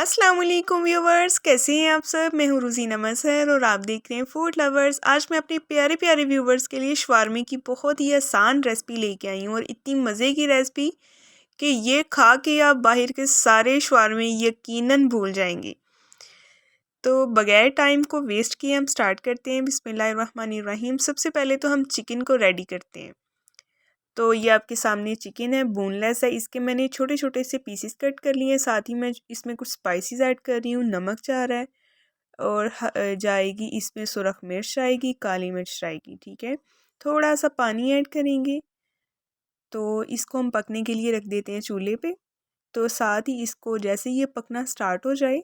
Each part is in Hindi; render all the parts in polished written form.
अस्सलाम वालेकुम व्यूवर्स, कैसे हैं आप सब। मैं हूँ रुज़ीना मज़हर और आप देख रहे हैं फूड लवर्स। आज मैं अपने प्यारे प्यारे व्यूवर्स के लिए शवारमे की बहुत ही आसान रेसिपी लेके आई हूँ और इतनी मज़े की रेसिपी कि ये खा के आप बाहर के सारे शवारमे यकीनन भूल जाएंगे। तो बगैर टाइम को वेस्ट किए हम स्टार्ट करते हैं। बिस्मिल्लाहिर्रहमानिर्रहीम। सबसे पहले तो हम चिकन को रेडी करते हैं। तो ये आपके सामने चिकन है, बोनलेस है। इसके मैंने छोटे छोटे से पीसेस कट कर लिए हैं। साथ ही मैं इसमें कुछ स्पाइसेस ऐड कर रही हूँ। नमक जा रहा है और जाएगी इसमें सुरख मिर्च आएगी, काली मिर्च आएगी। ठीक है, थोड़ा सा पानी ऐड करेंगे। तो इसको हम पकने के लिए रख देते हैं चूल्हे पे। तो साथ ही इसको जैसे ये पकना स्टार्ट हो जाए,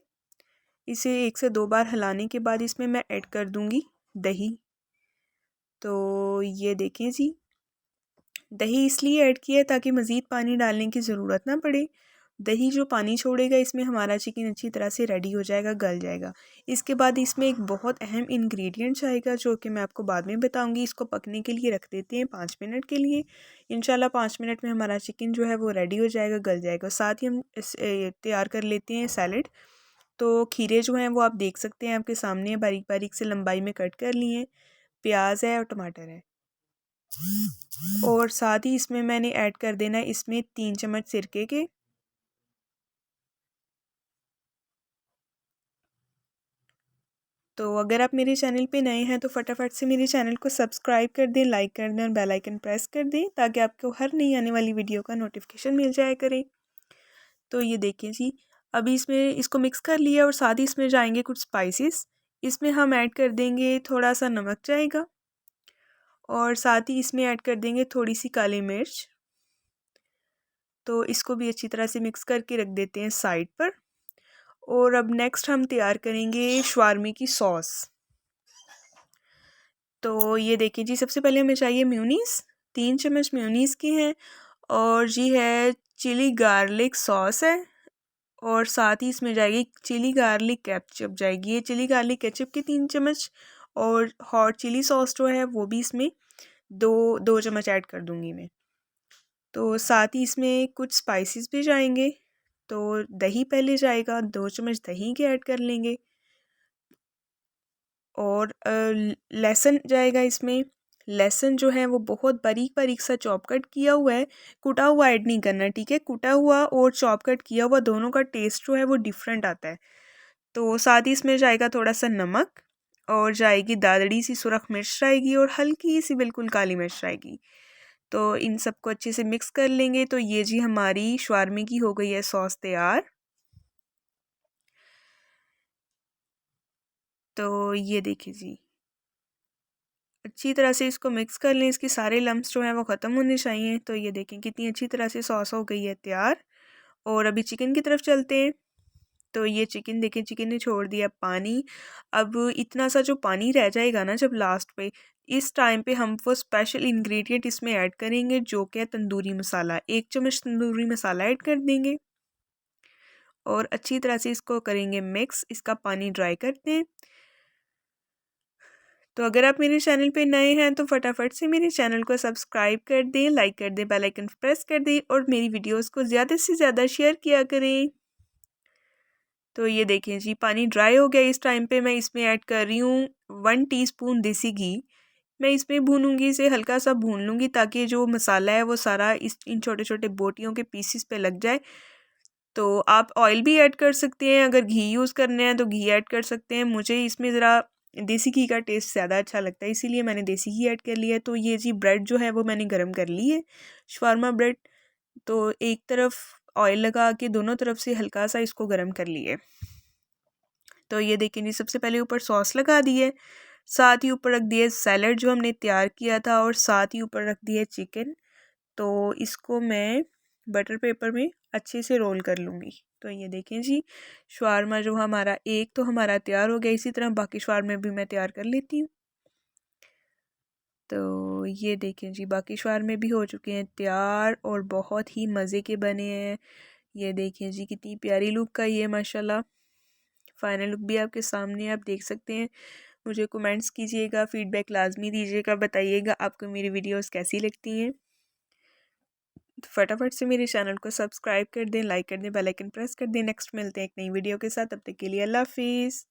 इसे 1 से 2 बार हिलाने के बाद इसमें मैं ऐड कर दूँगी दही। तो ये देखें जी, दही इसलिए ऐड किया है ताकि मज़ीद पानी डालने की ज़रूरत ना पड़े। दही जो पानी छोड़ेगा इसमें हमारा चिकन अच्छी तरह से रेडी हो जाएगा, गल जाएगा। इसके बाद इसमें एक बहुत अहम इंग्रेडिएंट आएगा जो कि मैं आपको बाद में बताऊंगी। इसको पकने के लिए रख देते हैं 5 मिनट के लिए। इंशाल्लाह 5 मिनट में हमारा चिकन जो है वो रेडी हो जाएगा, गल जाएगा। साथ ही हम तैयार कर लेते हैं सैलड। तो खीरे जो हैं वो आप देख सकते हैं आपके सामने, बारीक बारीक से लंबाई में कट कर लिए हैं। प्याज है और टमाटर है और साथ ही इसमें मैंने ऐड कर देना है इसमें 3 चम्मच सिरके के। तो अगर आप मेरे चैनल पे नए हैं तो फटाफट से मेरे चैनल को सब्सक्राइब कर दें, लाइक कर दें और बेल आइकन प्रेस कर दें ताकि आपको हर नई आने वाली वीडियो का नोटिफिकेशन मिल जाया करे। तो ये देखिए जी, अभी इसमें इसको मिक्स कर लिया और साथ ही इसमें जाएंगे कुछ स्पाइसेस। इसमें हम ऐड कर देंगे थोड़ा सा नमक जाएगा और साथ ही इसमें ऐड कर देंगे थोड़ी सी काली मिर्च। तो इसको भी अच्छी तरह से मिक्स करके रख देते हैं साइड पर। और अब नेक्स्ट हम तैयार करेंगे शवारमे की सॉस। तो ये देखिए जी, सबसे पहले हमें चाहिए मेयोनीज़। 3 चम्मच मेयोनीज़ की हैं और जी है चिली गार्लिक सॉस है और साथ ही इसमें जाएगी चिली गार्लिक केचप जाएगी। ये चिली गार्लिक केचप की 3 चम्मच और हॉट चिली सॉस जो है वो भी इसमें दो दो चम्मच ऐड कर दूंगी मैं। तो साथ ही इसमें कुछ स्पाइसेस भी जाएंगे। तो दही पहले जाएगा, 2 चम्मच दही के ऐड कर लेंगे और लहसुन जाएगा इसमें। लहसुन जो है वो बहुत बारीक बारीक सा चॉप कट किया हुआ है, कुटा हुआ ऐड नहीं करना। ठीक है, कुटा हुआ और चॉप कट किया हुआ दोनों का टेस्ट जो है वो डिफरेंट आता है। तो साथ ही इसमें जाएगा थोड़ा सा नमक और जाएगी दादड़ी सी सुरख मिर्च आएगी और हल्की सी बिल्कुल काली मिर्च आएगी। तो इन सबको अच्छे से मिक्स कर लेंगे। तो ये जी हमारी शवारमे की हो गई है सॉस तैयार। तो ये देखिए जी, अच्छी तरह से इसको मिक्स कर लें। इसके सारे लम्स जो हैं वो ख़त्म होने चाहिए। तो ये देखें कितनी अच्छी तरह से सॉस हो गई है तैयार। और अभी चिकन की तरफ चलते हैं। तो ये चिकन देखें, चिकन ने छोड़ दिया पानी। अब इतना सा जो पानी रह जाएगा ना जब लास्ट पे, इस टाइम पे हम वो स्पेशल इंग्रेडिएंट इसमें ऐड करेंगे जो कि है तंदूरी मसाला। 1 चम्मच तंदूरी मसाला ऐड कर देंगे और अच्छी तरह से इसको करेंगे मिक्स। इसका पानी ड्राई करते हैं। तो अगर आप मेरे चैनल पे नए हैं तो फटाफट से मेरे चैनल को सब्सक्राइब कर दें, लाइक कर दें, बेल आइकन प्रेस कर दें और मेरी वीडियोस को ज़्यादा से ज़्यादा शेयर किया करें। तो ये देखें जी, पानी ड्राई हो गया। इस टाइम पे मैं इसमें ऐड कर रही हूँ 1 टीस्पून देसी घी। मैं इसमें भूनूंगी, इसे हल्का सा भून लूँगी ताकि जो मसाला है वो सारा इन छोटे छोटे बोटियों के पीसेस पे लग जाए। तो आप ऑयल भी ऐड कर सकते हैं, अगर घी यूज़ करना है तो घी ऐड कर सकते हैं। मुझे इसमें ज़रा देसी घी का टेस्ट ज़्यादा अच्छा लगता है, इसीलिए मैंने देसी घी ऐड कर लिया है। तो ये जी ब्रेड जो है वो मैंने गर्म कर ली है, शवारमा ब्रेड। तो एक तरफ ऑयल लगा के दोनों तरफ से हल्का सा इसको गर्म कर लिए। तो ये देखें जी, सबसे पहले ऊपर सॉस लगा दी है, साथ ही ऊपर रख दिए सैलड जो हमने तैयार किया था और साथ ही ऊपर रख दिए चिकन। तो इसको मैं बटर पेपर में अच्छे से रोल कर लूँगी। तो ये देखें जी, शवारमा जो हमारा एक तो हमारा तैयार हो गया। इसी तरह बाकी शवारमे भी मैं तैयार कर लेती हूँ। तो ये देखें जी, बाकी शवारमे भी हो चुके हैं तैयार और बहुत ही मज़े के बने हैं। ये देखें जी, कितनी प्यारी लुक का ये माशाल्लाह। फाइनल लुक भी आपके सामने आप देख सकते हैं। मुझे कमेंट्स कीजिएगा, फीडबैक लाजमी दीजिएगा, बताइएगा आपको मेरी वीडियोस कैसी लगती हैं। तो फटाफट से मेरे चैनल को सब्सक्राइब कर दें, लाइक कर दें, बेल आइकन प्रेस कर दें। नेक्स्ट मिलते हैं एक नई वीडियो के साथ, तब तक के लिए अल्लाह हाफिज़।